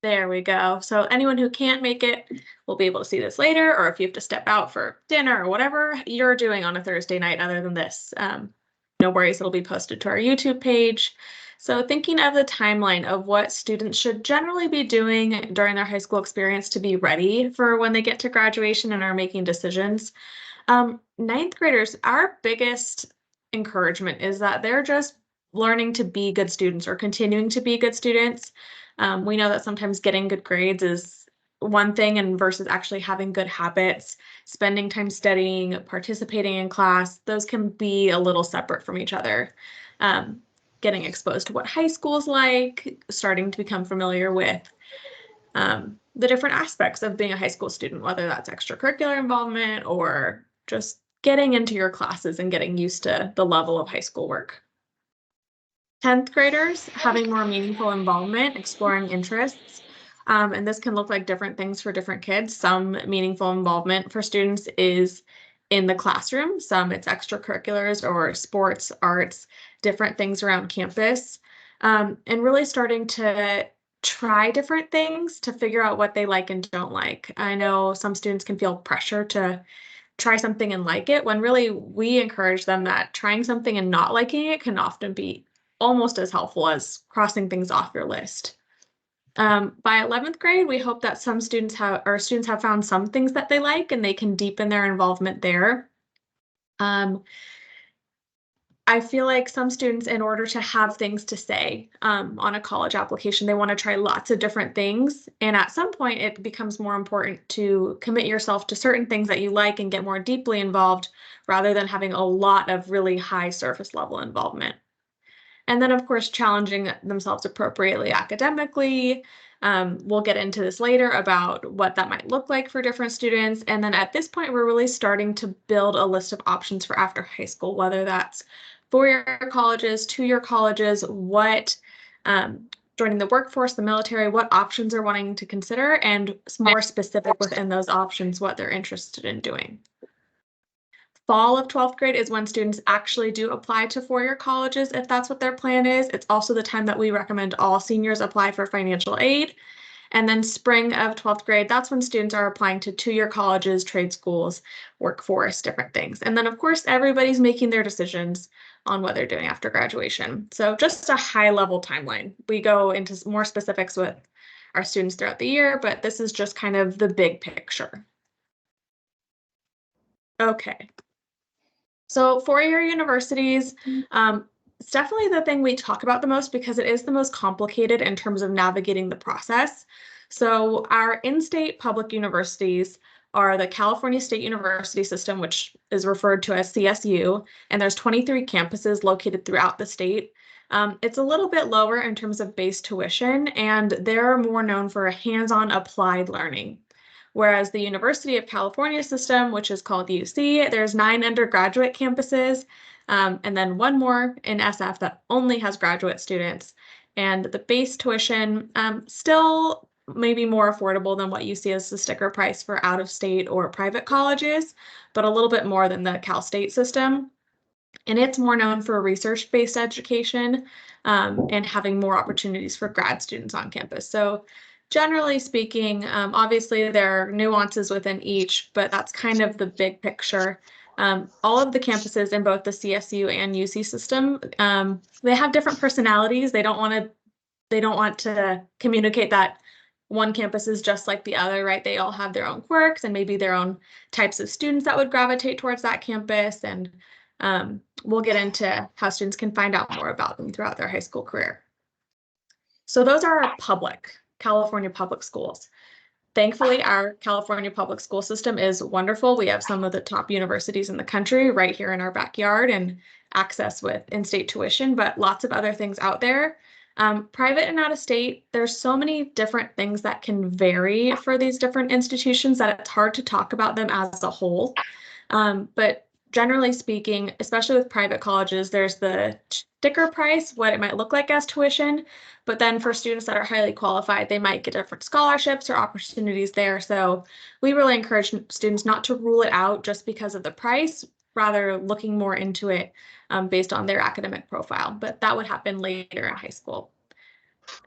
There we go. So anyone who can't make it will be able to see this later, or if you have to step out for dinner or whatever you're doing on a Thursday night other than this, no worries, it'll be posted to our YouTube page. So thinking of the timeline of what students should generally be doing during their high school experience to be ready for when they get to graduation and are making decisions. Ninth graders, our biggest encouragement is that they're just learning to be good students or continuing to be good students. We know that sometimes getting good grades is one thing and versus actually having good habits, spending time studying, participating in class, those can be a little separate from each other. Um, Getting exposed to what high school is like, starting to become familiar with the different aspects of being a high school student, whether that's extracurricular involvement or just getting into your classes and getting used to the level of high school work. 10th graders having more meaningful involvement, exploring interests. And this can look like different things for different kids. Some meaningful involvement for students is in the classroom. Some it's extracurriculars or sports, arts, different things around campus. And really starting to try different things to figure out what they like and don't like. I know some students can feel pressure to try something and like it, when really we encourage them that trying something and not liking it can often be almost as helpful as crossing things off your list. By 11th grade, we hope that some students have found some things that they like and they can deepen their involvement there. I feel like some students, in order to have things to say on a college application, they want to try lots of different things. And at some point, it becomes more important to commit yourself to certain things that you like and get more deeply involved rather than having a lot of really high surface level involvement. And then, of course, challenging themselves appropriately academically. We'll get into this later about what that might look like for different students. And then at this point, we're really starting to build a list of options for after high school, whether that's four-year colleges, two-year colleges, what joining the workforce, the military, what options they're wanting to consider, and more specific within those options, what they're interested in doing. Fall of 12th grade is when students actually do apply to four-year colleges if that's what their plan is. It's also the time that we recommend all seniors apply for financial aid. And then spring of 12th grade, that's when students are applying to two-year colleges, trade schools, workforce, different things. And then, of course, everybody's making their decisions on what they're doing after graduation. So just a high-level timeline. We go into more specifics with our students throughout the year, but this is just kind of the big picture. Okay. So four-year universities, it's definitely the thing we talk about the most because it is the most complicated in terms of navigating the process. So our in-state public universities are the California State University System, which is referred to as CSU, and there's 23 campuses located throughout the state. It's a little bit lower in terms of base tuition, and they're more known for hands-on applied learning. Whereas the University of California system, which is called UC, there's 9 undergraduate campuses, and then one more in SF that only has graduate students. And the base tuition still maybe more affordable than what you see as the sticker price for out-of-state or private colleges, but a little bit more than the Cal State system. And it's more known for research-based education and having more opportunities for grad students on campus. So generally speaking, obviously there are nuances within each, but that's kind of the big picture. All of the campuses in both the CSU and UC system, they have different personalities. They don't want to communicate that one campus is just like the other, right? They all have their own quirks and maybe their own types of students that would gravitate towards that campus. And we'll get into how students can find out more about them throughout their high school career. So those are our California public schools. Thankfully, our California public school system is wonderful. We have some of the top universities in the country right here in our backyard and access with in-state tuition, but lots of other things out there. Private and out of state, there's so many different things that can vary for these different institutions that it's hard to talk about them as a whole. But generally speaking, especially with private colleges, there's the sticker price, what it might look like as tuition. But then for students that are highly qualified, they might get different scholarships or opportunities there. So we really encourage students not to rule it out just because of the price, rather looking more into it based on their academic profile. But that would happen later in high school.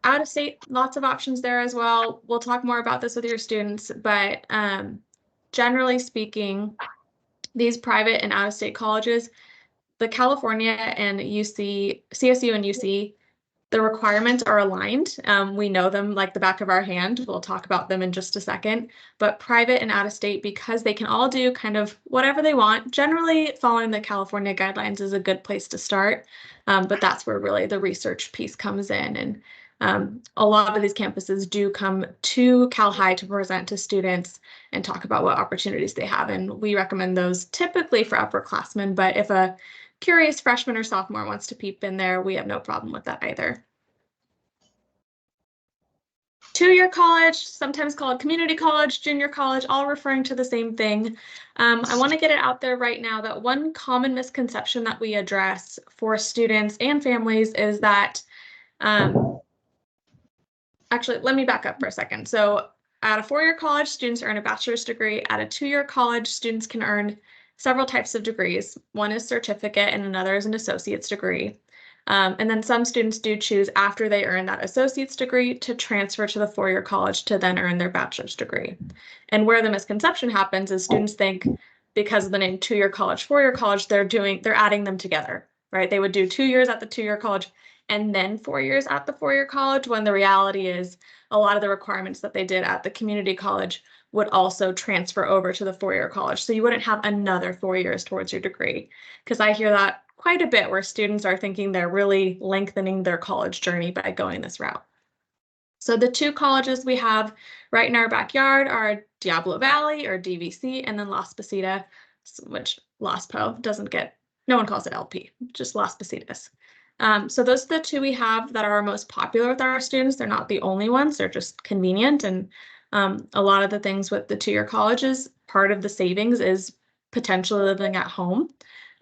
Out of state, lots of options there as well. We'll talk more about this with your students, but generally speaking, these private and out of state colleges, the California and UC, CSU and UC, the requirements are aligned. We know them like the back of our hand. We'll talk about them in just a second. But private and out of state, because they can all do kind of whatever they want, generally following the California guidelines is a good place to start. But that's where really the research piece comes in. And a lot of these campuses do come to Cal High to present to students and talk about what opportunities they have. And we recommend those typically for upperclassmen, but if a curious freshman or sophomore wants to peep in there, we have no problem with that either. Two-year college, sometimes called community college, junior college, all referring to the same thing. I want to get it out there right now that one common misconception that we address for students and families is that, actually, let me back up for a second. So at a four-year college, students earn a bachelor's degree. At a two-year college, students can earn several types of degrees. One is certificate and another is an associate's degree. And then some students do choose after they earn that associate's degree to transfer to the four-year college to then earn their bachelor's degree. And where the misconception happens is students think because of the name two-year college, four-year college, they're adding them together, right? They would do 2 years at the two-year college and then 4 years at the four-year college, when the reality is a lot of the requirements that they did at the community college would also transfer over to the four-year college. So you wouldn't have another 4 years towards your degree. Because I hear that quite a bit where students are thinking they're really lengthening their college journey by going this route. So the two colleges we have right in our backyard are Diablo Valley or DVC, and then Las Positas, which LASPO doesn't get, no one calls it LP, just Las Positas. So those are the two we have that are most popular with our students. They're not the only ones, they're just convenient. And a lot of the things with the two-year colleges, part of the savings is potentially living at home.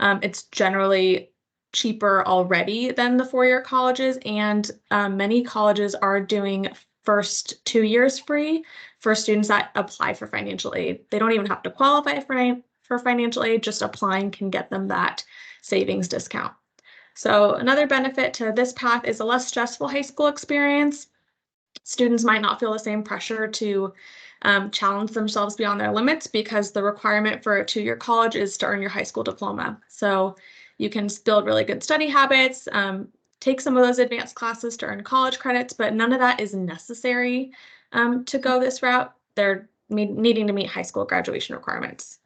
It's generally cheaper already than the four-year colleges, and many colleges are doing first 2 years free for students that apply for financial aid. They don't even have to qualify for financial aid, just applying can get them that savings discount. So another benefit to this path is a less stressful high school experience. Students might not feel the same pressure to challenge themselves beyond their limits because the requirement for a two-year college is to earn your high school diploma. So you can build really good study habits, take some of those advanced classes to earn college credits, but none of that is necessary to go this route. They're needing to meet high school graduation requirements.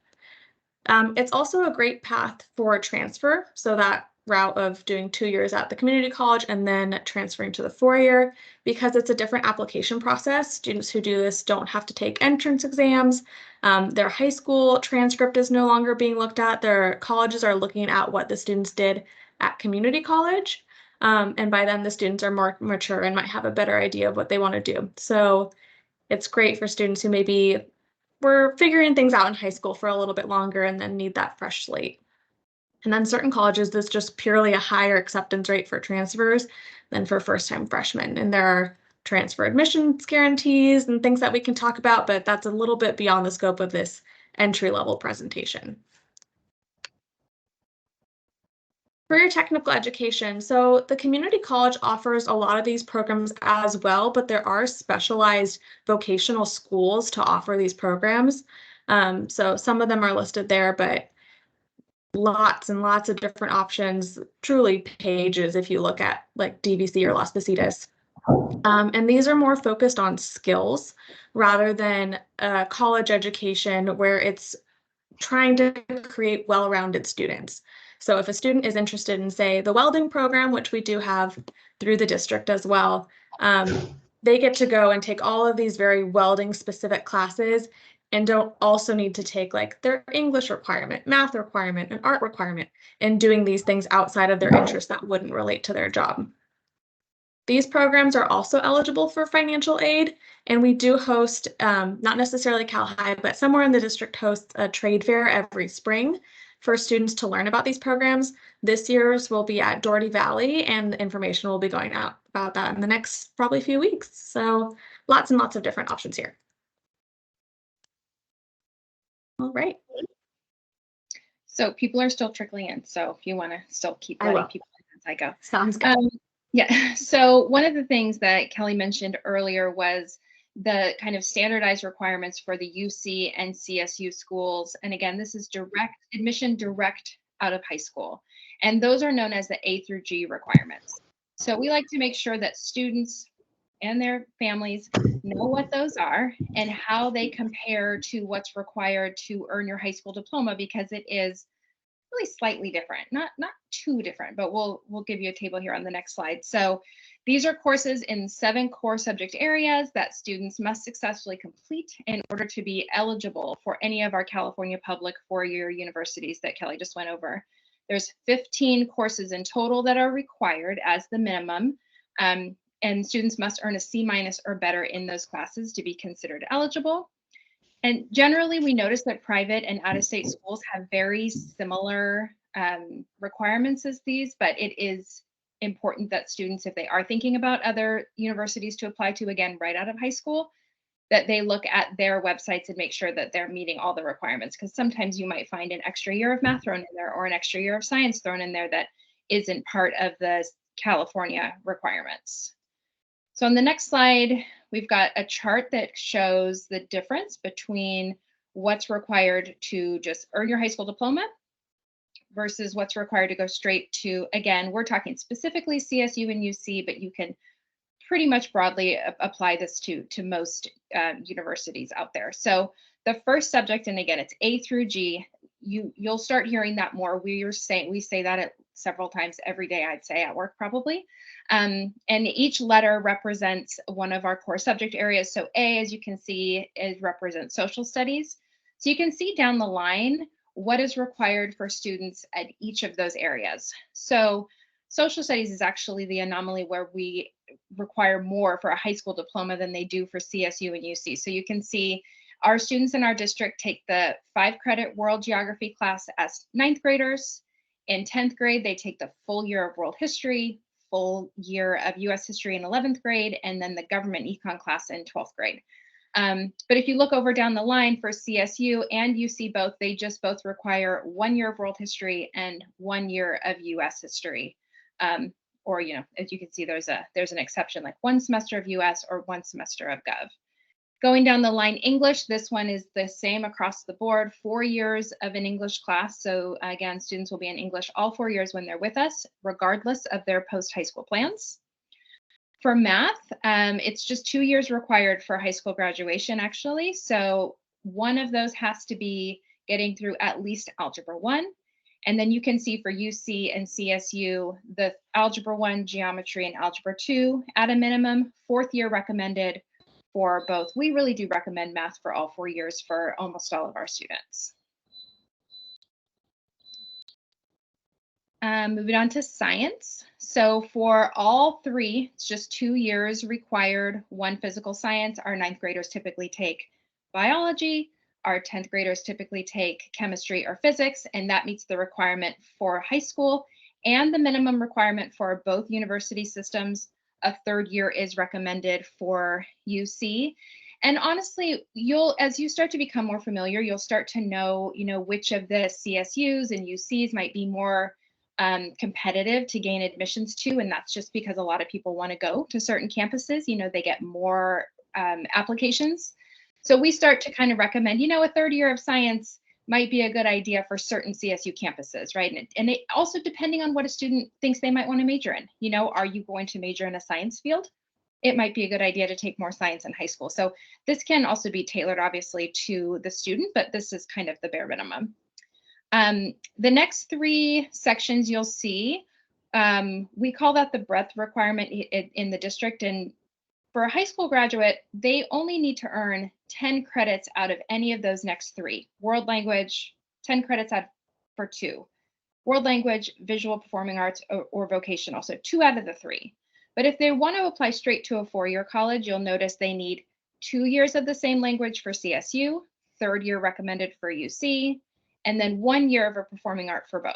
It's also a great path for transfer, so that route of doing 2 years at the community college and then transferring to the four-year, because it's a different application process. Students who do this don't have to take entrance exams. Their high school transcript is no longer being looked at. Their colleges are looking at what the students did at community college. And by then the students are more mature and might have a better idea of what they want to do. So it's great for students who maybe were figuring things out in high school for a little bit longer and then need that fresh slate. And then certain colleges, there's just purely a higher acceptance rate for transfers than for first-time freshmen. And there are transfer admissions guarantees and things that we can talk about, but that's a little bit beyond the scope of this entry-level presentation. For your technical education, so the community college offers a lot of these programs as well, but there are specialized vocational schools to offer these programs. So some of them are listed there, but lots and lots of different options, truly pages if you look at like DVC or Las Positas. And these are more focused on skills rather than college education where it's trying to create well-rounded students. So if a student is interested in, say, the welding program, which we do have through the district as well, they get to go and take all of these very welding specific classes and don't also need to take like their English requirement, math requirement, and art requirement, and doing these things outside of their interests that wouldn't relate to their job. These programs are also eligible for financial aid, and we do host, not necessarily Cal High, but somewhere in the district hosts a trade fair every spring for students to learn about these programs. This year's will be at Doherty Valley, and information will be going out about that in the next probably few weeks. So lots and lots of different options here. All right. So people are still trickling in. So if you want to still keep letting people in as I go. Sounds good. Yeah, so one of the things that Kelly mentioned earlier was the kind of standardized requirements for the UC and CSU schools. And again, this is direct admission direct out of high school. And those are known as the A through G requirements. So we like to make sure that students and their families know what those are and how they compare to what's required to earn your high school diploma, because it is really slightly different, not too different, but we'll give you a table here on the next slide. So these are courses in 7 core subject areas that students must successfully complete in order to be eligible for any of our California public 4-year universities that Kelly just went over. There's 15 courses in total that are required as the minimum, and students must earn a C- or better in those classes to be considered eligible. And generally, we notice that private and out-of-state schools have very similar requirements as these, but it is important that students, if they are thinking about other universities to apply to, again, right out of high school, that they look at their websites and make sure that they're meeting all the requirements, because sometimes you might find an extra year of math thrown in there or an extra year of science thrown in there that isn't part of the California requirements. So on the next slide, we've got a chart that shows the difference between what's required to just earn your high school diploma versus what's required to go straight to, again, we're talking specifically CSU and UC, but you can pretty much broadly apply this to most universities out there. So the first subject, and again, it's A through G, you'll start hearing that more. We say that several times every day, I'd say, at work probably. And each letter represents one of our core subject areas. So A, as you can see, represents social studies. So you can see down the line what is required for students at each of those areas. So social studies is actually the anomaly where we require more for a high school diploma than they do for CSU and UC. So you can see our students in our district take the 5-credit world geography class as 9th graders. In 10th grade, they take the full year of world history, full year of US history in 11th grade, and then the government econ class in 12th grade. But if you look over down the line for CSU and UC both, they just both require 1 year of world history and 1 year of US history. Or, as you can see, there's an exception, like 1 semester of US or 1 semester of Gov. Going down the line, English, this one is the same across the board, 4 years of an English class. So again, students will be in English all 4 years when they're with us, regardless of their post-high school plans. For math, it's just 2 years required for high school graduation, actually. So one of those has to be getting through at least Algebra 1. And then you can see for UC and CSU, the Algebra 1, Geometry, and Algebra 2 at a minimum, 4th year recommended for both. We really do recommend math for all 4 years for almost all of our students. Moving on to science. So for all 3, it's just 2 years required, 1 physical science. Our 9th graders typically take biology. Our 10th graders typically take chemistry or physics, and that meets the requirement for high school and the minimum requirement for both university systems. A 3rd year is recommended for UC. And honestly, as you start to become more familiar, you'll start to know, which of the CSUs and UCs might be more competitive to gain admissions to. And that's just because a lot of people want to go to certain campuses. They get more applications. So we start to kind of recommend, a 3rd year of science might be a good idea for certain CSU campuses, right? And it also, depending on what a student thinks they might want to major in, are you going to major in a science field? It might be a good idea to take more science in high school. So this can also be tailored, obviously, to the student, but this is kind of the bare minimum. The next 3 sections you'll see, we call that the breadth requirement in the district. And for a high school graduate, they only need to earn 10 credits out of any of those next 3. World language, 10 credits out for 2. World language, visual performing arts, or vocational, so 2 out of the 3. But if they want to apply straight to a 4-year college, you'll notice they need 2 years of the same language for CSU, 3rd year recommended for UC, and then 1 year of a performing art for both.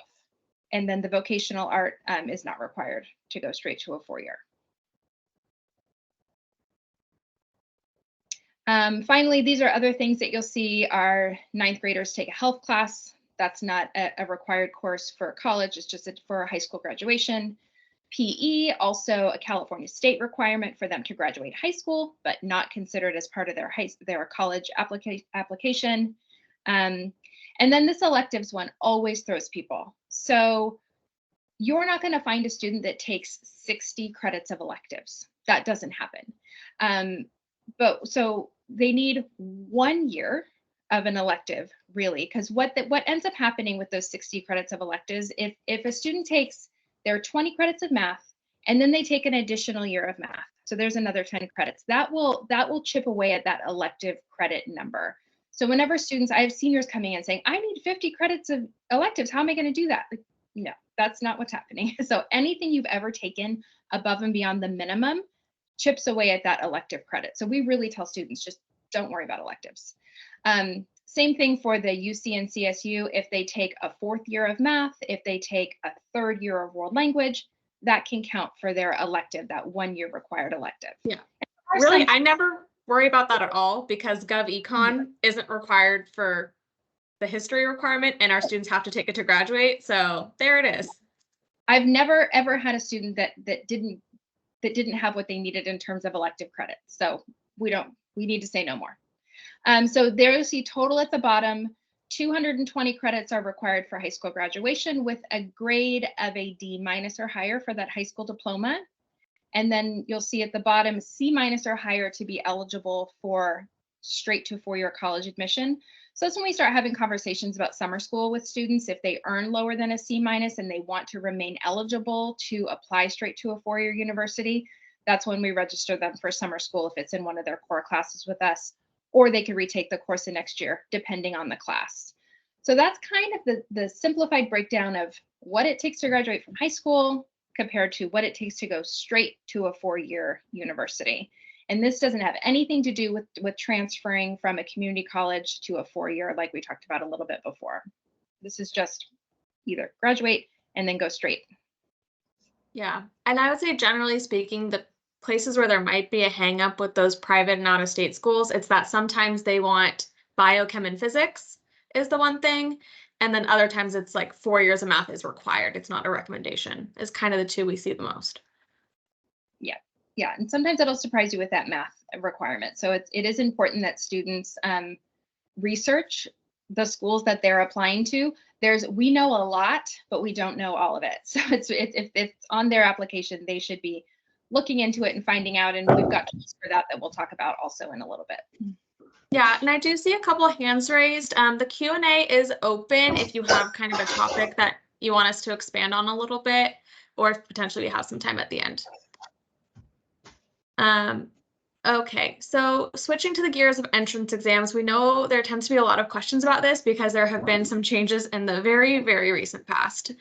And then the vocational art is not required to go straight to a 4-year. Finally, these are other things that you'll see. Our 9th graders take a health class. That's not a required course for college. It's just for high school graduation. PE, also a California state requirement for them to graduate high school, but not considered as part of their college application. And then this electives one always throws people. So you're not going to find a student that takes 60 credits of electives. That doesn't happen. But so they need 1 year of an elective, really, because what ends up happening with those 60 credits of electives, if a student takes their 20 credits of math and then they take an additional year of math, so there's another 10 credits, that will chip away at that elective credit number. So whenever students, I have seniors coming in saying, I need 50 credits of electives, how am I going to do that? Like, no, that's not what's happening. So anything you've ever taken above and beyond the minimum chips away at that elective credit. So we really tell students, just don't worry about electives. Same thing for the UC and CSU. If they take a 4th year of math, if they take a 3rd year of world language, that can count for their elective, that 1 year required elective. Yeah, really, I never worry about that at all because GovEcon isn't required for the history requirement, and our students have to take it to graduate. So there it is. I've never ever had a student that didn't have what they needed in terms of elective credit. So we need to say no more. So there you see total at the bottom, 220 credits are required for high school graduation with a grade of a D- or higher for that high school diploma. And then you'll see at the bottom, C- or higher to be eligible for straight to 4-year college admission. So that's when we start having conversations about summer school with students. If they earn lower than a C- and they want to remain eligible to apply straight to a 4-year university, that's when we register them for summer school if it's in one of their core classes with us, or they could retake the course the next year, depending on the class. So that's kind of the simplified breakdown of what it takes to graduate from high school compared to what it takes to go straight to a 4-year university. And this doesn't have anything to do with transferring from a community college to a 4-year, like we talked about a little bit before. This is just either graduate and then go straight. Yeah, and I would say generally speaking, the places where there might be a hang up with those private and out-of-state schools, it's that sometimes they want biochem and physics is the one thing, and then other times it's like 4 years of math is required. It's not a recommendation. Is kind of the two we see the most. Yeah, and sometimes it'll surprise you with that math requirement. So it is important that students research the schools that they're applying to. We know a lot, but we don't know all of it. So if it's on their application, they should be looking into it and finding out. And we've got tools for that we'll talk about also in a little bit. Yeah, and I do see a couple of hands raised. The Q&A is open if you have kind of a topic that you want us to expand on a little bit, or if potentially we have some time at the end. Okay, so switching to the gears of entrance exams, we know there tends to be a lot of questions about this because there have been some changes in the very, very recent past.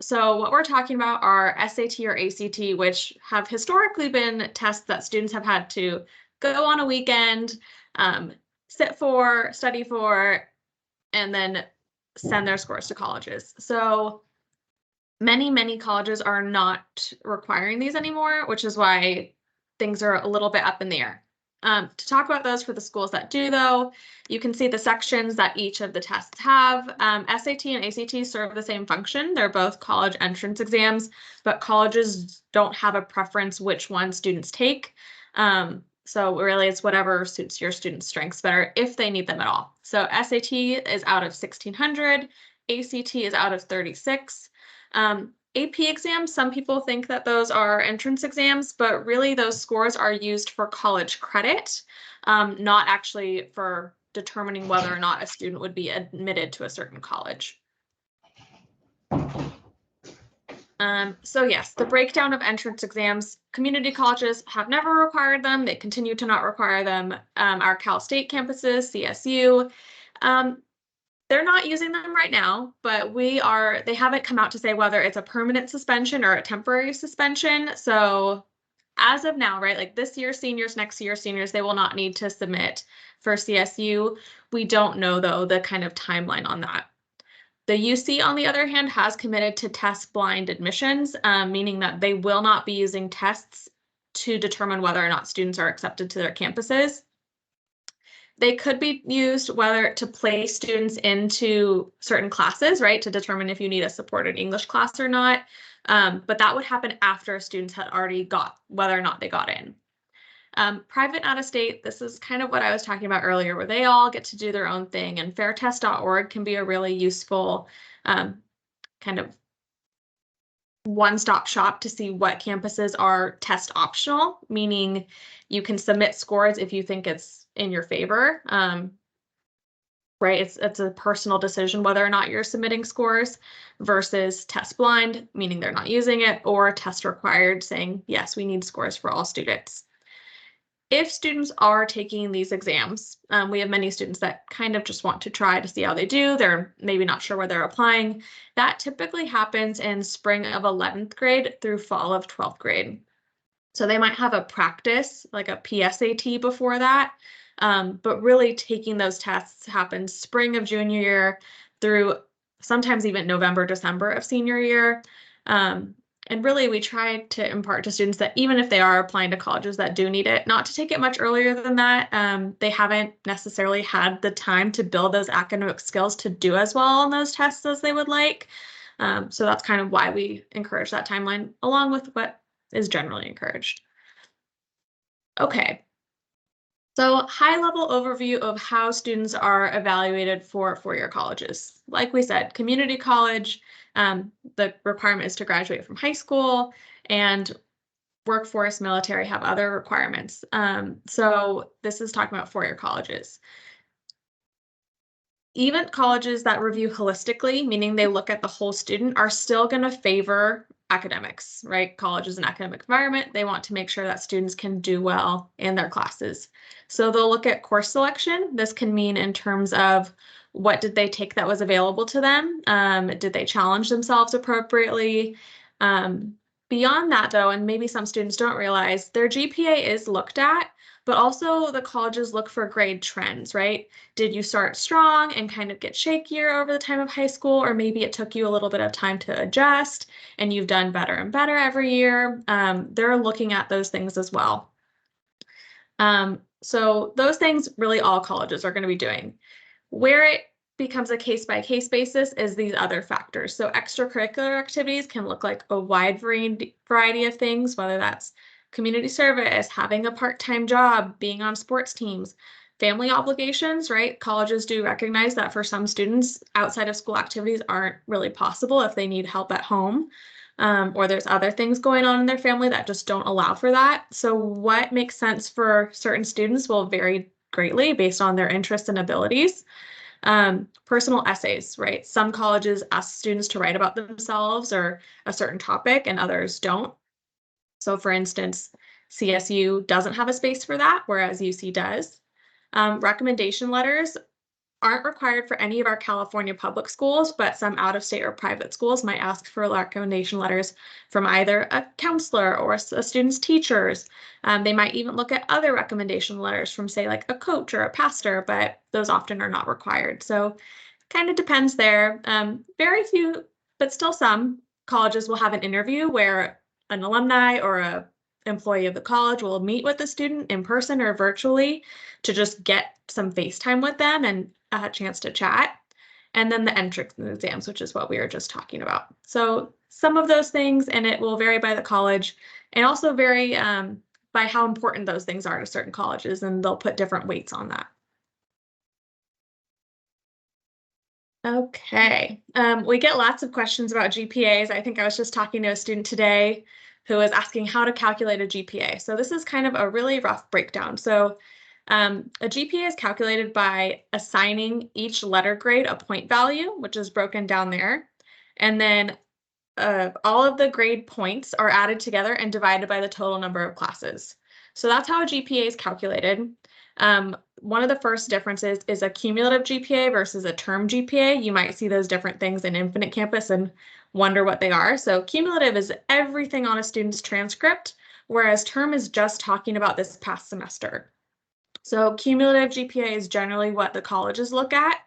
So what we're talking about are SAT or ACT, which have historically been tests that students have had to go on a weekend, sit for, study for, and then send their scores to colleges. So many colleges are not requiring these anymore, which is why things are a little bit up in the air. To talk about those for the schools that do, though, you can see the sections that each of the tests have. SAT and ACT serve the same function. They're both college entrance exams, but colleges don't have a preference which one students take. So really it's whatever suits your students' strengths better if they need them at all. So SAT is out of 1,600, ACT is out of 36. AP exams, some people think that those are entrance exams, but really those scores are used for college credit, not actually for determining whether or not a student would be admitted to a certain college. So yes, the breakdown of entrance exams, community colleges have never required them. They continue to not require them. Our Cal State campuses, CSU, they're not using them right now, but they haven't come out to say whether it's a permanent suspension or a temporary suspension. So as of now, right, like this year seniors, next year seniors, they will not need to submit for CSU. We don't know though the kind of timeline on that. The UC, on the other hand, has committed to test blind admissions, meaning that they will not be using tests to determine whether or not students are accepted to their campuses. They could be used whether to place students into certain classes, right, to determine if you need a supported English class or not. But that would happen after students had already got whether or not they got in. Private out-of-state, this is kind of what I was talking about earlier, where they all get to do their own thing, and fairtest.org can be a really useful kind of one-stop shop to see what campuses are test optional, meaning you can submit scores if you think it's in your favor. Right, it's a personal decision whether or not you're submitting scores versus test blind, meaning they're not using it, or test required, saying, yes, we need scores for all students. If students are taking these exams, we have many students that kind of just want to try to see how they do. They're maybe not sure where they're applying. That typically happens in spring of 11th grade through fall of 12th grade. So they might have a practice, like a PSAT before that, but really taking those tests happens spring of junior year through sometimes even November, December of senior year. And really, we try to impart to students that even if they are applying to colleges that do need it, not to take it much earlier than that. They haven't necessarily had the time to build those academic skills to do as well on those tests as they would like. So that's kind of why we encourage that timeline, along with what is generally encouraged. Okay. So high-level overview of how students are evaluated for four-year colleges. Like we said, community college, the requirement is to graduate from high school, and workforce, military have other requirements. So this is talking about four-year colleges. Even colleges that review holistically, meaning they look at the whole student, are still going to favor academics, right? College is an academic environment. They want to make sure that students can do well in their classes. So they'll look at course selection. This can mean in terms of what did they take that was available to them? Did they challenge themselves appropriately? Beyond that, though, and maybe some students don't realize, their GPA is looked at, but also the colleges look for grade trends, right? Did you start strong and kind of get shakier over the time of high school, or maybe it took you a little bit of time to adjust and you've done better and better every year? They're looking at those things as well. So those things really all colleges are going to be doing. Where it becomes a case-by-case basis is these other factors. So extracurricular activities can look like a wide variety of things, whether that's community service, having a part-time job, being on sports teams, family obligations, right? Colleges do recognize that for some students, outside of school activities aren't really possible if they need help at home, or there's other things going on in their family that just don't allow for that. So what makes sense for certain students will vary greatly based on their interests and abilities. Personal essays, right? Some colleges ask students to write about themselves or a certain topic and others don't. So for instance, CSU doesn't have a space for that, whereas UC does. Recommendation letters aren't required for any of our California public schools, but some out-of-state or private schools might ask for recommendation letters from either a counselor or a student's teachers. They might even look at other recommendation letters from, say, like a coach or a pastor, but those often are not required. So kind of depends there. Very few, but still some colleges will have an interview where an alumni or a employee of the college will meet with the student in person or virtually to just get some FaceTime with them and a chance to chat. And then the entrance exams, which is what we were just talking about. So some of those things, and it will vary by the college and also vary by how important those things are to certain colleges, and they'll put different weights on that. Okay, we get lots of questions about GPAs. I think I was just talking to a student today who was asking how to calculate a GPA. So this is kind of a really rough breakdown. So a GPA is calculated by assigning each letter grade a point value, which is broken down there. And then all of the grade points are added together and divided by the total number of classes. So that's how a GPA is calculated. One of the first differences is a cumulative GPA versus a term GPA. You might see those different things in Infinite Campus and wonder what they are. So cumulative is everything on a student's transcript, whereas term is just talking about this past semester. So cumulative GPA is generally what the colleges look at,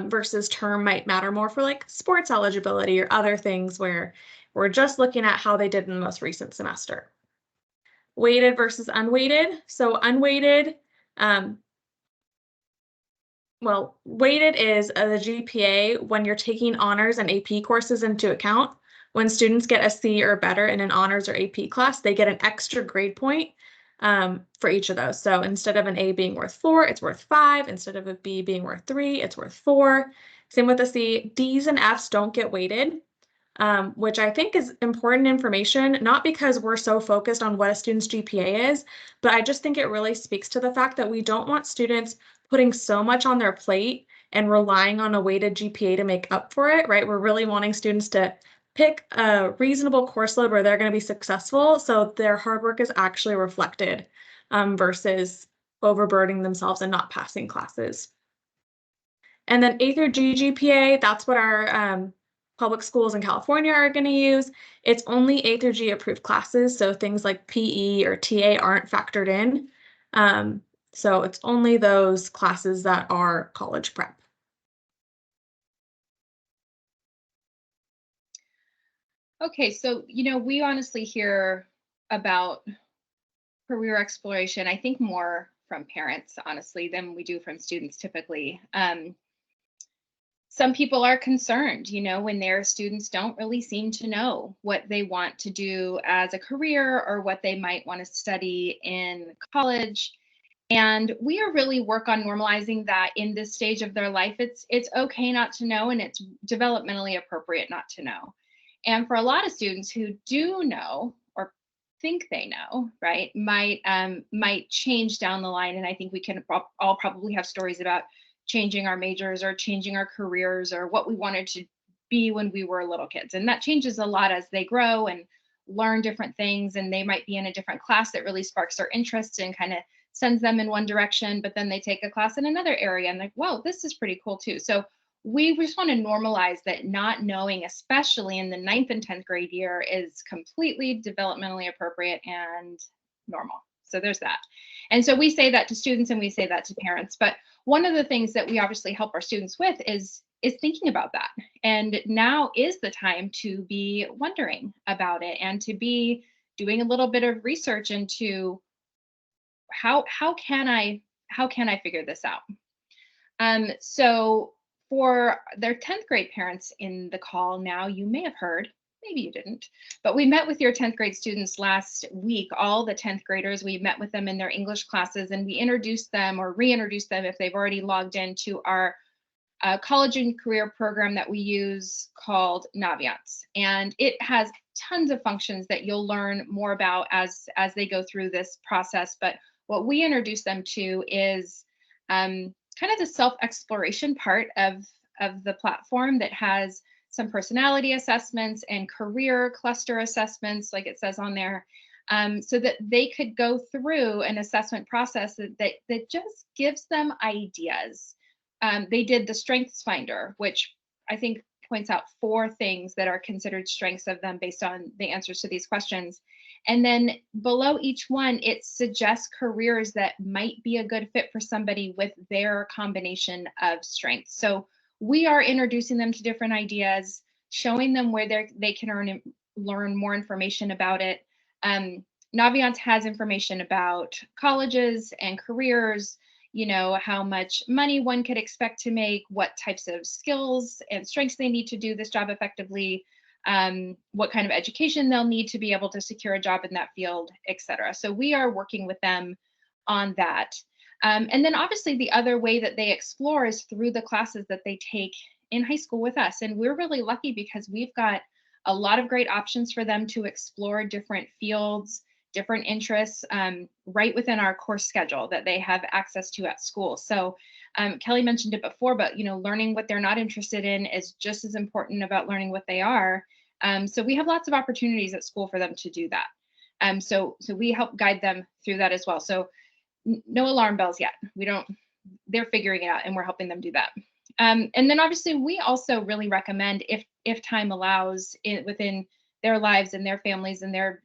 versus term might matter more for like sports eligibility or other things where we're just looking at how they did in the most recent semester. Weighted versus unweighted. So unweighted Well, weighted is the GPA when you're taking honors and AP courses into account. When students get a C or better in an honors or AP class, they get an extra grade point for each of those. So instead of an A being worth 4, it's worth 5. Instead of a B being worth 3, it's worth 4. Same with the C. D's and F's don't get weighted, which I think is important information, not because we're so focused on what a student's GPA is, but I just think it really speaks to the fact that we don't want students putting so much on their plate and relying on a weighted GPA to make up for it, right? We're really wanting students to pick a reasonable course load where they're going to be successful, so their hard work is actually reflected versus overburdening themselves and not passing classes. And then A through G GPA, that's what our public schools in California are going to use. It's only A through G approved classes, so things like PE or TA aren't factored in. So it's only those classes that are college prep. Okay, so we honestly hear about career exploration, I think more from parents, honestly, than we do from students typically. Some people are concerned, when their students don't really seem to know what they want to do as a career or what they might want to study in college. And we are really work on normalizing that in this stage of their life. It's okay not to know, and it's developmentally appropriate not to know. And for a lot of students who do know or think they know, right, might change down the line. And I think we can all probably have stories about changing our majors or changing our careers or what we wanted to be when we were little kids. And that changes a lot as they grow and learn different things. And they might be in a different class that really sparks their interest and kind of sends them in one direction, but then they take a class in another area and like, whoa, this is pretty cool too. So we just want to normalize that not knowing, especially in the 9th and 10th grade year, is completely developmentally appropriate and normal. So there's that. And so we say that to students and we say that to parents. But one of the things that we obviously help our students with is thinking about that. And now is the time to be wondering about it and to be doing a little bit of research into how can I figure this out? So for their 10th grade parents in the call now, you may have heard, maybe you didn't, but we met with your 10th grade students last week, all the 10th graders. We met with them in their English classes and we introduced them or reintroduced them if they've already logged into our college and career program that we use called Naviance. And it has tons of functions that you'll learn more about as they go through this process. But what we introduce them to is kind of the self-exploration part of the platform that has some personality assessments and career cluster assessments, like it says on there, so that they could go through an assessment process that just gives them ideas. They did the Strengths Finder, which I think points out 4 things that are considered strengths of them based on the answers to these questions. And then below each one, it suggests careers that might be a good fit for somebody with their combination of strengths. So we are introducing them to different ideas, showing them where they can learn more information about it. Naviance has information about colleges and careers, how much money one could expect to make, what types of skills and strengths they need to do this job effectively, what kind of education they'll need to be able to secure a job in that field, et cetera. So we are working with them on that. And then obviously the other way that they explore is through the classes that they take in high school with us. And we're really lucky because we've got a lot of great options for them to explore different fields, different interests right within our course schedule that they have access to at school. So Kelly mentioned it before, but learning what they're not interested in is just as important about learning what they are. So we have lots of opportunities at school for them to do that. So we help guide them through that as well. So no alarm bells yet. They're figuring it out and we're helping them do that. And then obviously we also really recommend if time allows within their lives and their families and their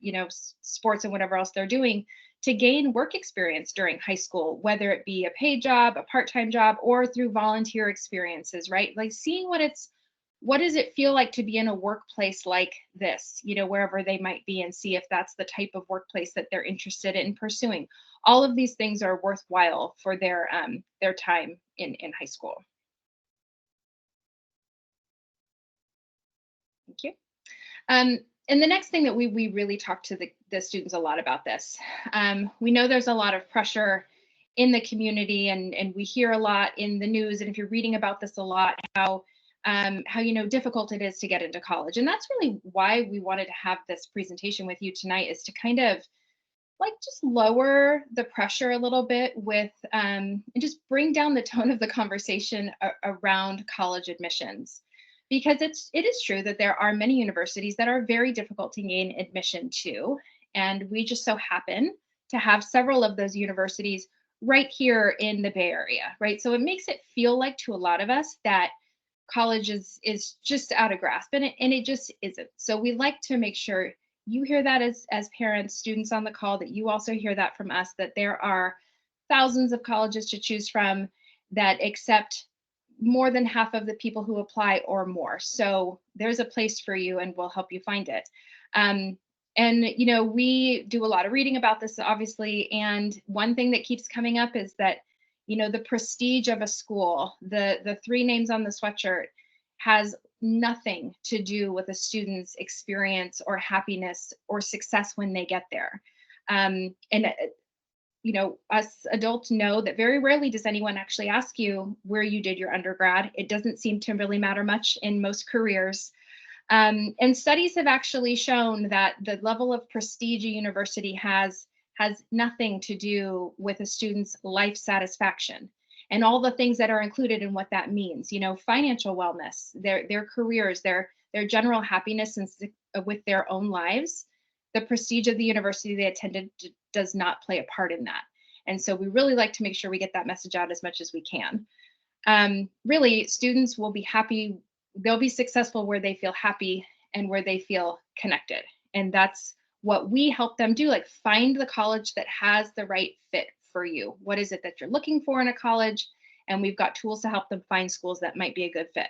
sports and whatever else they're doing, to gain work experience during high school, whether it be a paid job, a part-time job, or through volunteer experiences, right? Like seeing what does it feel like to be in a workplace like this, wherever they might be, and see if that's the type of workplace that they're interested in pursuing. All of these things are worthwhile for their time in high school. Thank you. And the next thing that we really talk to the students a lot about this. We know there's a lot of pressure in the community, and we hear a lot in the news. And if you're reading about this a lot, how difficult it is to get into college. And that's really why we wanted to have this presentation with you tonight, is to kind of like just lower the pressure a little bit with and just bring down the tone of the conversation around college admissions, because it is true that there are many universities that are very difficult to gain admission to, and we just so happen to have several of those universities right here in the Bay Area, right? So it makes it feel like, to a lot of us, that college is just out of grasp, and it just isn't. So we like to make sure you hear that as parents, students on the call, that you also hear that from us, that there are thousands of colleges to choose from that accept more than half of the people who apply or more. So there's a place for you, and we'll help you find it. And we do a lot of reading about this, obviously. And one thing that keeps coming up is that, the prestige of a school, the three names on the sweatshirt, has nothing to do with a student's experience or happiness or success when they get there. Us adults know that very rarely does anyone actually ask you where you did your undergrad. It doesn't seem to really matter much in most careers. And studies have actually shown that the level of prestige a university has nothing to do with a student's life satisfaction and all the things that are included in what that means. Financial wellness, their careers, their general happiness and with their own lives. The prestige of the university they attended does not play a part in that. And so we really like to make sure we get that message out as much as we can. Really, students will be happy. They'll be successful where they feel happy and where they feel connected. And that's what we help them do, like find the college that has the right fit for you. What is it that you're looking for in a college? And we've got tools to help them find schools that might be a good fit.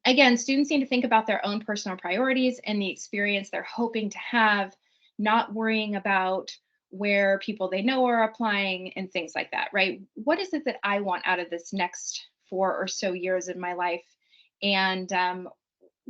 Again, students need to think about their own personal priorities and the experience they're hoping to have, not worrying about where people they know are applying and things like that, right? What is it that I want out of this next 4 or so years in my life? And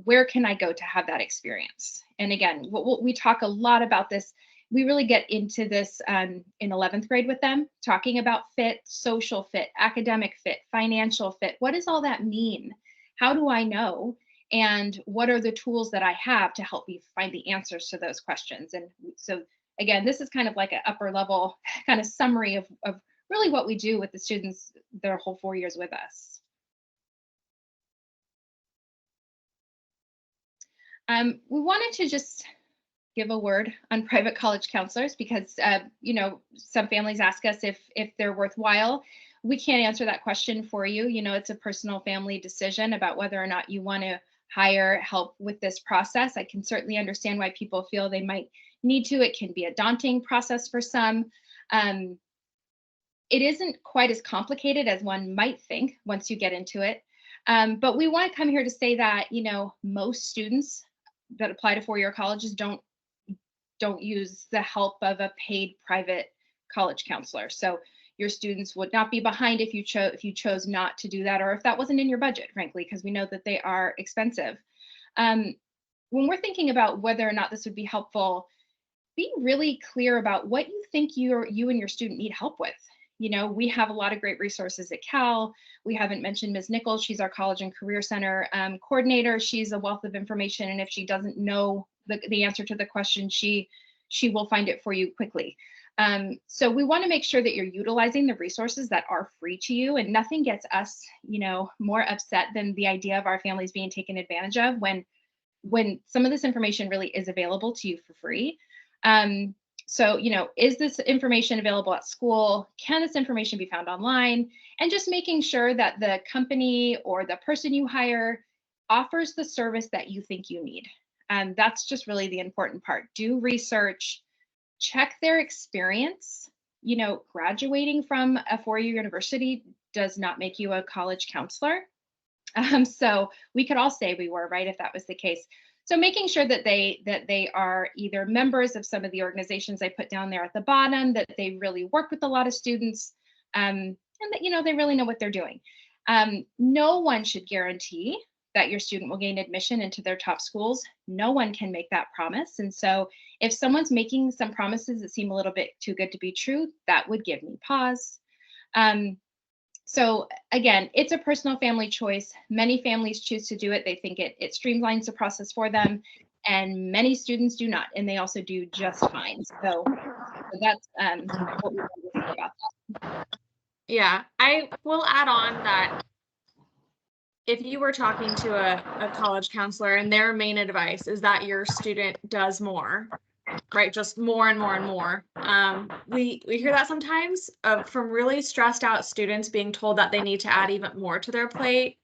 where can I go to have that experience? And again, we talk a lot about this. We really get into this in 11th grade with them, talking about fit, social fit, academic fit, financial fit. What does all that mean? How do I know? And what are the tools that I have to help me find the answers to those questions? And so again, this is kind of like an upper level kind of summary of really what we do with the students their whole 4 years with us. We wanted to just give a word on private college counselors because, some families ask us if they're worthwhile. We can't answer that question for you. It's a personal family decision about whether or not you want to hire help with this process. I can certainly understand why people feel they might need to. It can be a daunting process for some. It isn't quite as complicated as one might think once you get into it. But we want to come here to say that, most students that apply to four-year colleges don't use the help of a paid private college counselor. So your students would not be behind if you chose not to do that, or if that wasn't in your budget, frankly, because we know that they are expensive. When we're thinking about whether or not this would be helpful, be really clear about what you think you and your student need help with. We have a lot of great resources at Cal. We haven't mentioned Ms. Nichols. She's our College and Career Center coordinator. She's a wealth of information, and if she doesn't know the answer to the question, she will find it for you quickly. So we want to make sure that you're utilizing the resources that are free to you, and nothing gets us, more upset than the idea of our families being taken advantage of when some of this information really is available to you for free. So, is this information available at school? Can this information be found online? And just making sure that the company or the person you hire offers the service that you think you need. And that's just really the important part. Do research, check their experience. Graduating from a four-year university does not make you a college counselor. So we could all say we were, right, if that was the case. So making sure that they are either members of some of the organizations I put down there at the bottom, that they really work with a lot of students, and and that, they really know what they're doing. No one should guarantee that your student will gain admission into their top schools. No one can make that promise. And so if someone's making some promises that seem a little bit too good to be true, that would give me pause. So again, it's a personal family choice. Many families choose to do it. They think it streamlines the process for them, and many students do not, and they also do just fine. So that's what we want to say about that. Yeah, I will add on that if you were talking to a college counselor and their main advice is that your student does more, right? Just more and more and more. We hear that sometimes from really stressed out students being told that they need to add even more to their plate.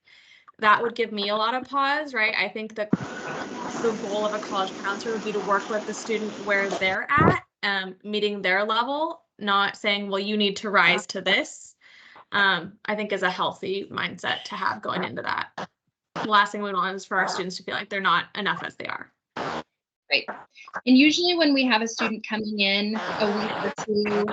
That would give me a lot of pause, right? I think that the goal of a college counselor would be to work with the student where they're at, meeting their level, not saying, well, you need to rise to this. I think is a healthy mindset to have going into that. The last thing we want is for our students to feel like they're not enough as they are. Right. And usually when we have a student coming in a week or two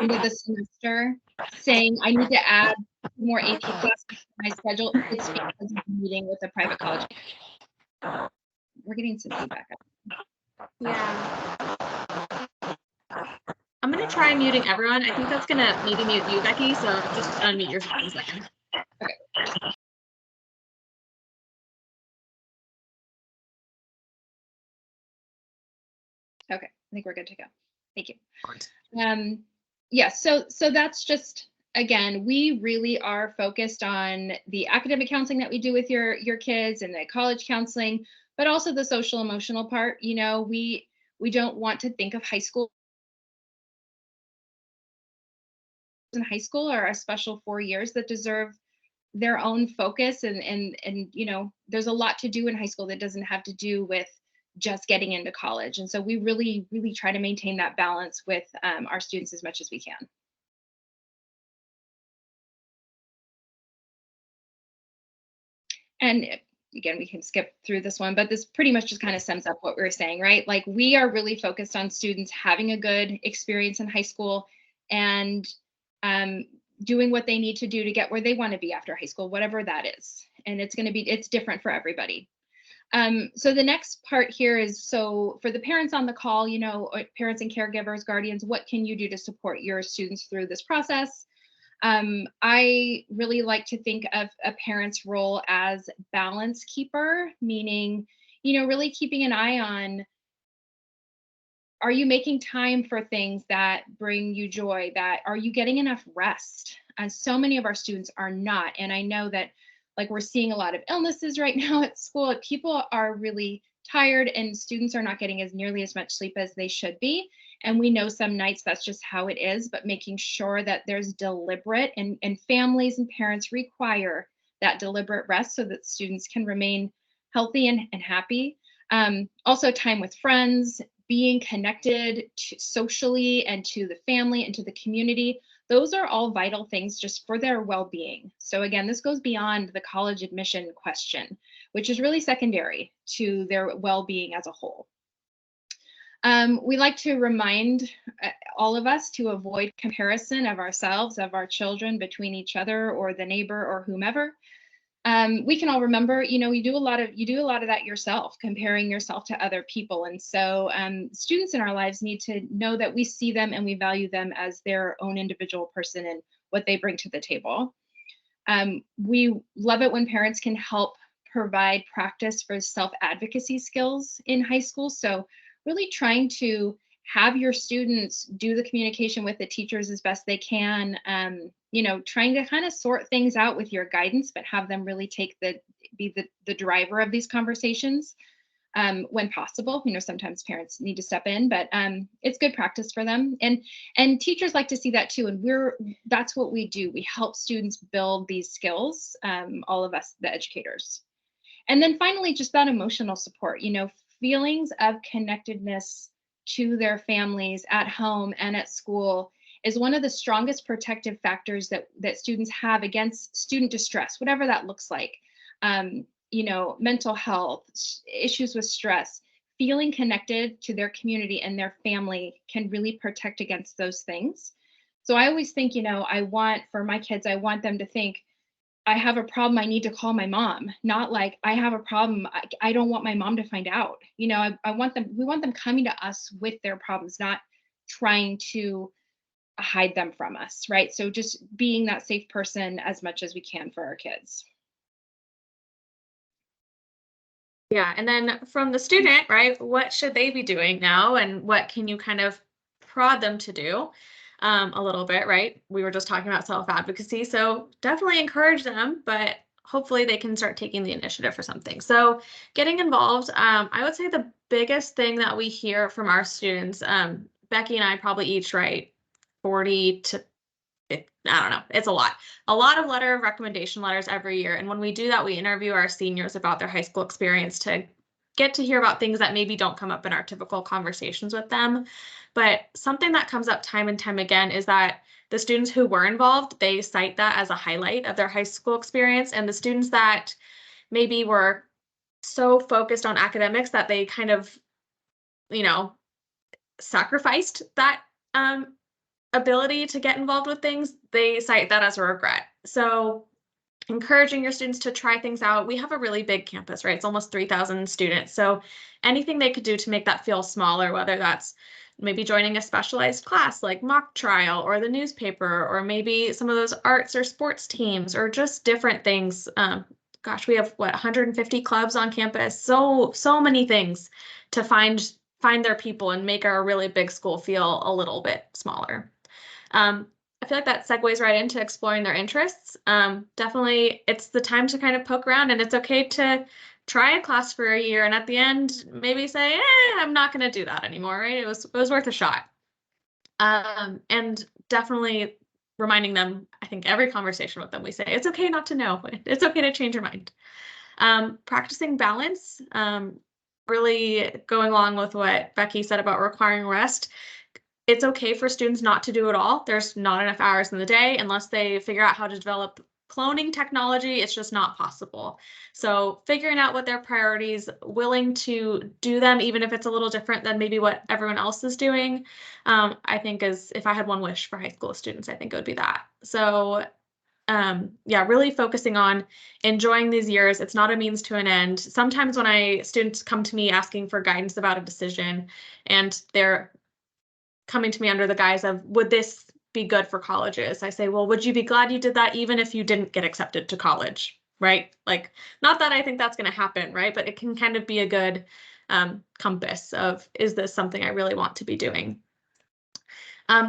into the semester saying, I need to add more AP classes to my schedule, it's because of the meeting with a private college. We're getting some feedback. Yeah. I'm going to try muting everyone. I think that's going to maybe mute you, Becky, so just unmute yourself in a second. Okay. Okay, I think we're good to go. Thank you. Yeah, so that's just, again, we really are focused on the academic counseling that we do with your kids and the college counseling, but also the social emotional part. We don't want to think of high school in high school are a special 4 years that deserve their own focus, and there's a lot to do in high school that doesn't have to do with just getting into college. And so we really try to maintain that balance with our students as much as we can. And again, we can skip through this one, but this pretty much just kind of sums up what we were saying, right? Like, we are really focused on students having a good experience in high school and doing what they need to do to get where they want to be after high school, whatever that is. And it's different for everybody. So the next part here is, so for the parents on the call, parents and caregivers, guardians, what can you do to support your students through this process? I really like to think of a parent's role as balance keeper, meaning, really keeping an eye on, are you making time for things that bring you joy? Are you getting enough rest? And so many of our students are not. And I know that, like, we're seeing a lot of illnesses right now at school. People are really tired and students are not getting as nearly as much sleep as they should be. And we know some nights that's just how it is, but making sure that there's deliberate, and families and parents require that deliberate rest so that students can remain healthy and happy. Also, time with friends, being connected socially and to the family and to the community. Those are all vital things just for their well-being. So again, this goes beyond the college admission question, which is really secondary to their well-being as a whole. We like to remind all of us to avoid comparison of ourselves, of our children, between each other or the neighbor or whomever. We can all remember, you do a lot of that yourself, comparing yourself to other people. And so students in our lives need to know that we see them and we value them as their own individual person and what they bring to the table. We love it when parents can help provide practice for self-advocacy skills in high school. So really trying to have your students do the communication with the teachers as best they can, trying to kind of sort things out with your guidance, but have them really be the driver of these conversations when possible. Sometimes parents need to step in, but it's good practice for them. And teachers like to see that too. And that's what we do. We help students build these skills, all of us, the educators. And then finally, just that emotional support, feelings of connectedness to their families at home and at school is one of the strongest protective factors that students have against student distress, whatever that looks like. Mental health, issues with stress, feeling connected to their community and their family can really protect against those things. So I always think, for my kids, I want them to think, I have a problem, I need to call my mom, not like I have a problem, I don't want my mom to find out. We want them coming to us with their problems, not trying to hide them from us, right? So just being that safe person as much as we can for our kids. Yeah, and then from the student, right, what should they be doing now, and what can you kind of prod them to do a little bit, right? We were just talking about self-advocacy, so definitely encourage them, but hopefully they can start taking the initiative for something. So getting involved, I would say the biggest thing that we hear from our students, Becky and I probably each write 40 to I don't know. It's a lot. A lot of letter of recommendation letters every year. And when we do that, we interview our seniors about their high school experience to get to hear about things that maybe don't come up in our typical conversations with them. But something that comes up time and time again is that the students who were involved, they cite that as a highlight of their high school experience. And the students that maybe were so focused on academics that they kind of, you know, sacrificed that ability to get involved with things, they cite that as a regret. So encouraging your students to try things out. We have a really big campus, right? It's almost 3,000 students. So anything they could do to make that feel smaller, whether that's maybe joining a specialized class like mock trial or the newspaper, or maybe some of those arts or sports teams, or just different things. Gosh, we have 150 clubs on campus. So many things to find their people and make our really big school feel a little bit smaller. I feel like that segues right into exploring their interests. Definitely, it's the time to kind of poke around, and it's okay to try a class for a year, and at the end, maybe say, I'm not going to do that anymore, right? It was worth a shot. And definitely reminding them, I think every conversation with them, we say, it's okay not to know. It's okay to change your mind. Practicing balance, really going along with what Becky said about requiring rest. It's okay for students not to do it all. There's not enough hours in the day unless they figure out how to develop cloning technology. It's just not possible. So figuring out what their priorities, willing to do them, even if it's a little different than maybe what everyone else is doing, I think is, if I had one wish for high school students, I think it would be that. So yeah, really focusing on enjoying these years. It's not a means to an end. Sometimes when students come to me asking for guidance about a decision, and they're coming to me under the guise of, would this be good for colleges? I say, well, would you be glad you did that even if you didn't get accepted to college, right? Like, not that I think that's going to happen, right? But it can kind of be a good compass of, is this something I really want to be doing?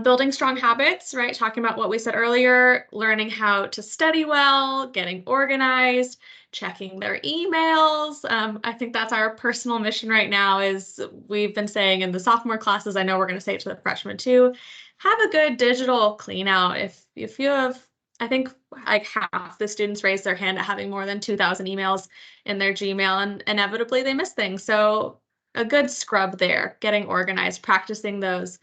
Building strong habits, right? Talking about what we said earlier, learning how to study well, getting organized, checking their emails. I think that's our personal mission right now, is we've been saying in the sophomore classes, I know we're going to say it to the freshmen too, have a good digital clean out. If you have, I think like half the students raise their hand at having more than 2,000 emails in their Gmail, and inevitably they miss things. So a good scrub there, getting organized, practicing those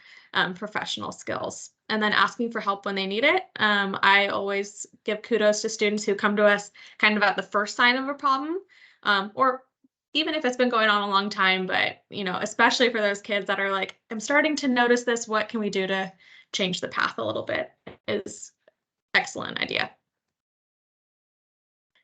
professional skills, and then asking for help when they need it. I always give kudos to students who come to us kind of at the first sign of a problem, or even if it's been going on a long time, but especially for those kids that are like, I'm starting to notice this, what can we do to change the path a little bit, is excellent idea.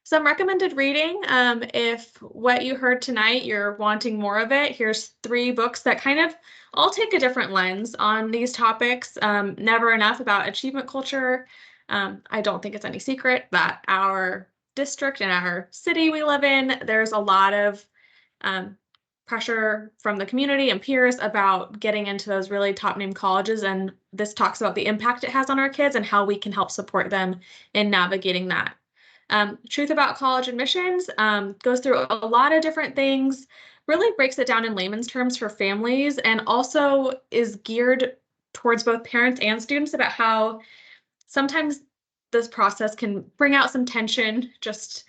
Some recommended reading. If what you heard tonight, you're wanting more of it, here's 3 books that kind of all take a different lens on these topics. Never Enough, about achievement culture. I don't think it's any secret that our district and our city we live in, there's a lot of pressure from the community and peers about getting into those really top name colleges. And this talks about the impact it has on our kids and how we can help support them in navigating that. Truth About College Admissions goes through a lot of different things, really breaks it down in layman's terms for families, and also is geared towards both parents and students about how sometimes this process can bring out some tension, just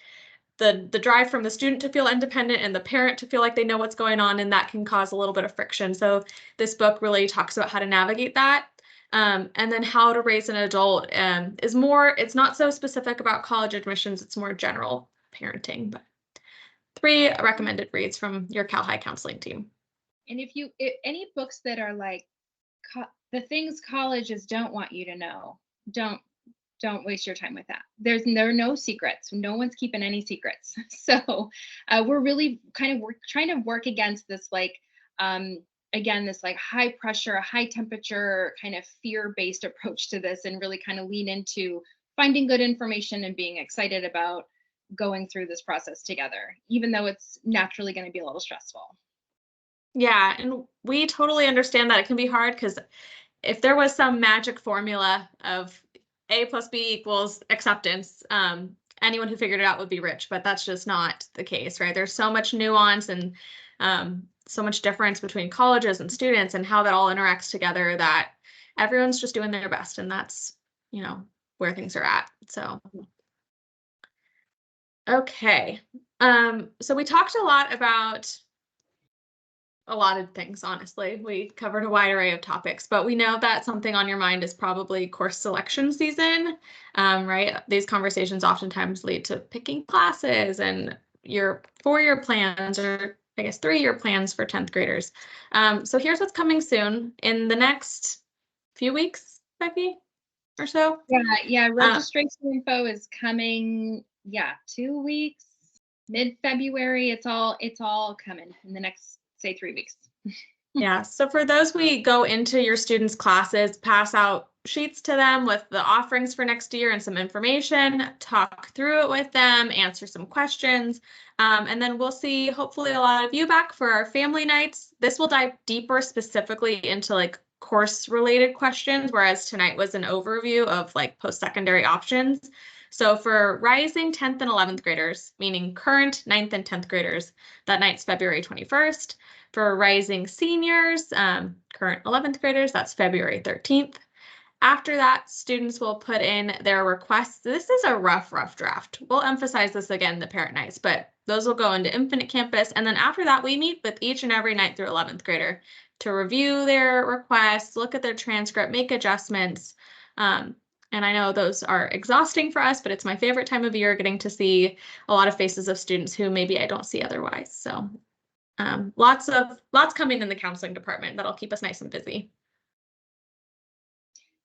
the drive from the student to feel independent and the parent to feel like they know what's going on, and that can cause a little bit of friction. So this book really talks about how to navigate that. And then How to Raise an Adult is more, it's not so specific about college admissions, it's more general parenting. But 3 recommended reads from your Cal High counseling team. And if any books that are like the things colleges don't want you to know. Don't waste your time with that. There are no secrets. No one's keeping any secrets. So we're really kind of trying to work against this, like, again, this like high pressure, high temperature kind of fear based approach to this, and really kind of lean into finding good information and being excited about going through this process together, even though it's naturally going to be a little stressful. Yeah, and we totally understand that it can be hard, because if there was some magic formula of A plus B equals acceptance, anyone who figured it out would be rich, but that's just not the case, right? There's so much nuance and so much difference between colleges and students and how that all interacts together, that everyone's just doing their best, and that's, where things are at. So, okay. So we talked a lot about a lot of things, honestly. We covered a wide array of topics, but we know that something on your mind is probably course selection season, right? These conversations oftentimes lead to picking classes and your 4-year plans, or I guess 3-year plans for 10th graders. So here's what's coming soon in the next few weeks, Becky, or so. Yeah. Registration info is coming. Yeah, 2 weeks, mid-February. It's all coming in the next, say, 3 weeks. Yeah, so for those, we go into your students' classes, pass out sheets to them with the offerings for next year and some information, talk through it with them, answer some questions, and then we'll see hopefully a lot of you back for our family nights. This will dive deeper specifically into like course related questions, whereas tonight was an overview of like post-secondary options. So for rising 10th and 11th graders, meaning current 9th and 10th graders, that night's February 21st. For rising seniors, current 11th graders, that's February 13th. After that, students will put in their requests. This is a rough draft. We'll emphasize this again in the parent nights, but those will go into Infinite Campus. And then after that, we meet with each and every 9th through 11th grader to review their requests, look at their transcript, make adjustments. And I know those are exhausting for us, but it's my favorite time of year, getting to see a lot of faces of students who maybe I don't see otherwise. So lots coming in the counseling department that'll keep us nice and busy.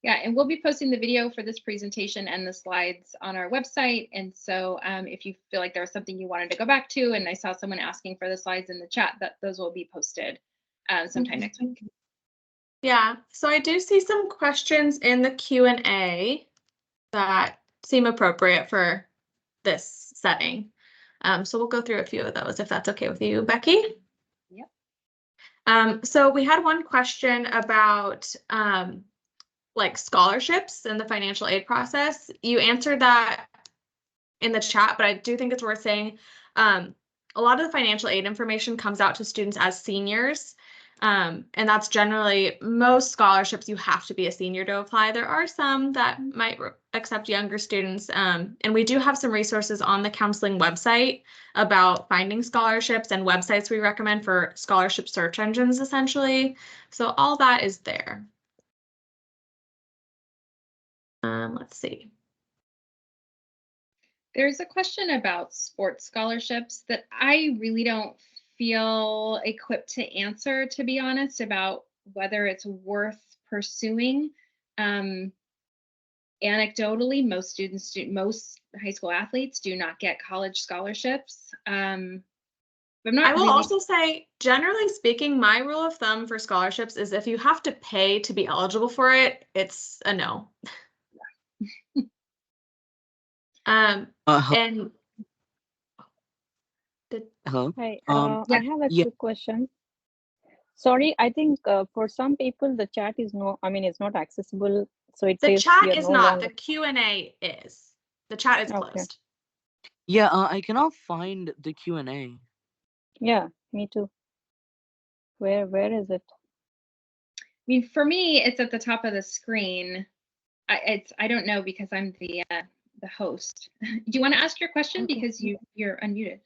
Yeah, and we'll be posting the video for this presentation and the slides on our website. And so if you feel like there was something you wanted to go back to, and I saw someone asking for the slides in the chat, that those will be posted sometime next week. Yeah, so I do see some questions in the Q&A that seem appropriate for this setting. So we'll go through a few of those if that's okay with you, Becky. Yep. So we had one question about like scholarships and the financial aid process. You answered that in the chat, but I do think it's worth saying a lot of the financial aid information comes out to students as seniors. And that's generally, most scholarships, you have to be a senior to apply. There are some that might accept younger students. And we do have some resources on the counseling website about finding scholarships and websites we recommend for scholarship search engines, essentially. So all that is there. Let's see. There's a question about sports scholarships that I really don't feel equipped to answer, to be honest, about whether it's worth pursuing. Anecdotally, most high school athletes do not get college scholarships. I will also say, generally speaking, my rule of thumb for scholarships is if you have to pay to be eligible for it, it's a no. And Hi, I have a quick question. Sorry, I think for some people the chat is it's not accessible. So it says the chat is not. The Q&A is. The chat is closed. Yeah, I cannot find the Q&A. Yeah, me too. Where is it? I mean, for me, it's at the top of the screen. I don't know, because I'm the host. Do you want to ask your question? Okay. Because you're unmuted.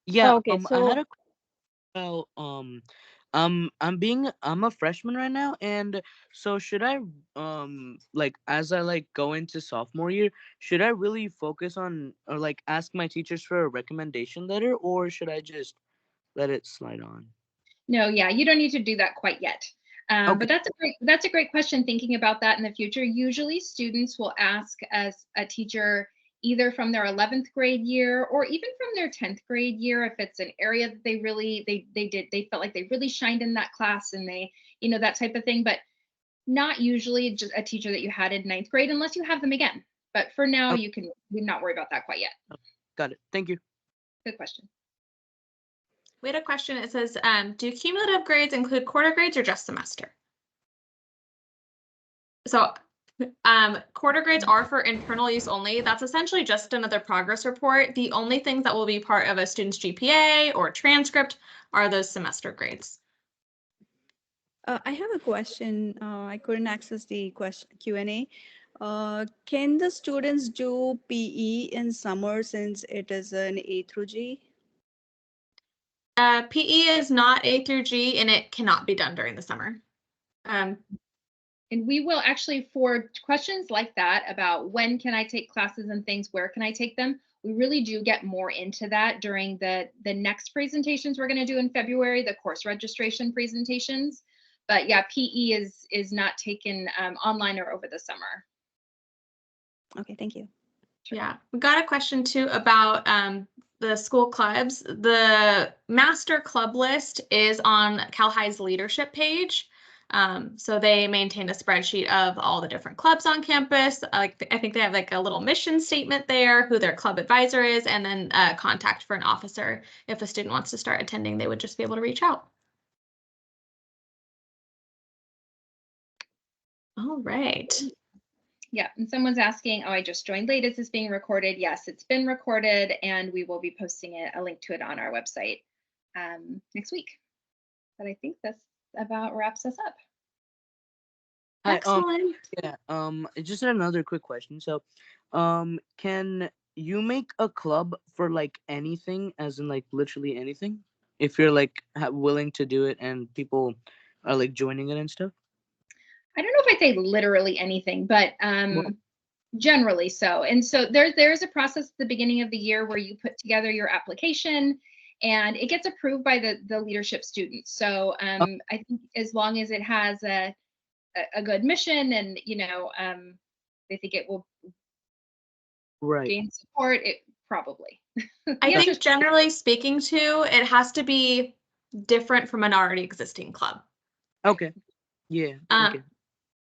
Yeah. Okay. So I had a I'm a freshman right now, and so should I like, as I like go into sophomore year, should I really focus on, or like ask my teachers for a recommendation letter, or should I just let it slide on? No, yeah, you don't need to do that quite yet. Okay. But that's a great question, thinking about that in the future. Usually students will ask as a teacher either from their 11th grade year or even from their 10th grade year, if it's an area that they really they felt like they really shined in that class, and they, you know, that type of thing. But not usually just a teacher that you had in 9th grade unless you have them again. But for now, Okay. you can not worry about that quite yet. Got it. Thank you. Good question. We had a question. It says, do cumulative grades include quarter grades or just semester? So quarter grades are for internal use only. That's essentially just another progress report. The only things that will be part of a student's GPA or transcript are those semester grades. I have a question. I couldn't access the Q&A. Can the students do PE in summer since it is an A through G? PE is not A through G, and it cannot be done during the summer. And we will actually, for questions like that about when can I take classes and things, where can I take them, we really do get more into that during the next presentations we're going to do in February, the course registration presentations. But yeah, PE is not taken online or over the summer. Okay, thank you. Sure. Yeah, we got a question too about the school clubs. The master club list is on Cal High's leadership page. So they maintain a spreadsheet of all the different clubs on campus. Like I think they have like a little mission statement there, who their club advisor is, and then contact for an officer. If a student wants to start attending, they would just be able to reach out. All right. Yeah, and someone's asking, oh, I just joined late. Is this being recorded? Yes, it's been recorded, and we will be posting a link to it on our website next week. But I think this about wraps us up. Hi, Excellent. yeah, just another quick question. So, can you make a club for like anything, as in like literally anything, if you're like willing to do it and people are like joining it and stuff? I don't know if I'd say literally anything, but generally so. And so there's a process at the beginning of the year where you put together your application, and it gets approved by the leadership students. So I think as long as it has a good mission, and you know, they think it will gain support, it probably. I think generally speaking too, it has to be different from an already existing club. Okay. Yeah. Okay.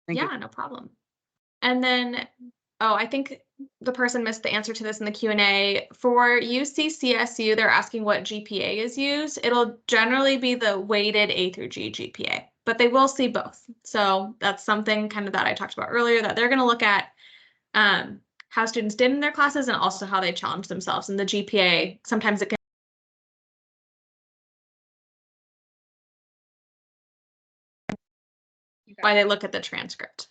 Thank you. No problem. And then, oh, I think the person missed the answer to this in the Q&A. For UC-CSU, they're asking what GPA is used. It'll generally be the weighted A through G GPA, but they will see both. So that's something kind of that I talked about earlier, that they're going to look at how students did in their classes and also how they challenge themselves. And the GPA, sometimes it can why they look at the transcript.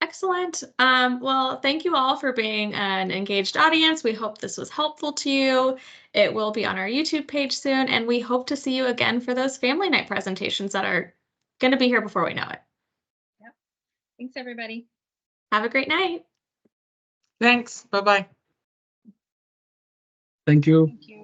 Excellent. Well, thank you all for being an engaged audience. We hope this was helpful to you. It will be on our YouTube page soon, and we hope to see you again for those family night presentations that are going to be here before we know it. Yep. Thanks, everybody. Have a great night. Thanks. Bye-bye. Thank you. Thank you.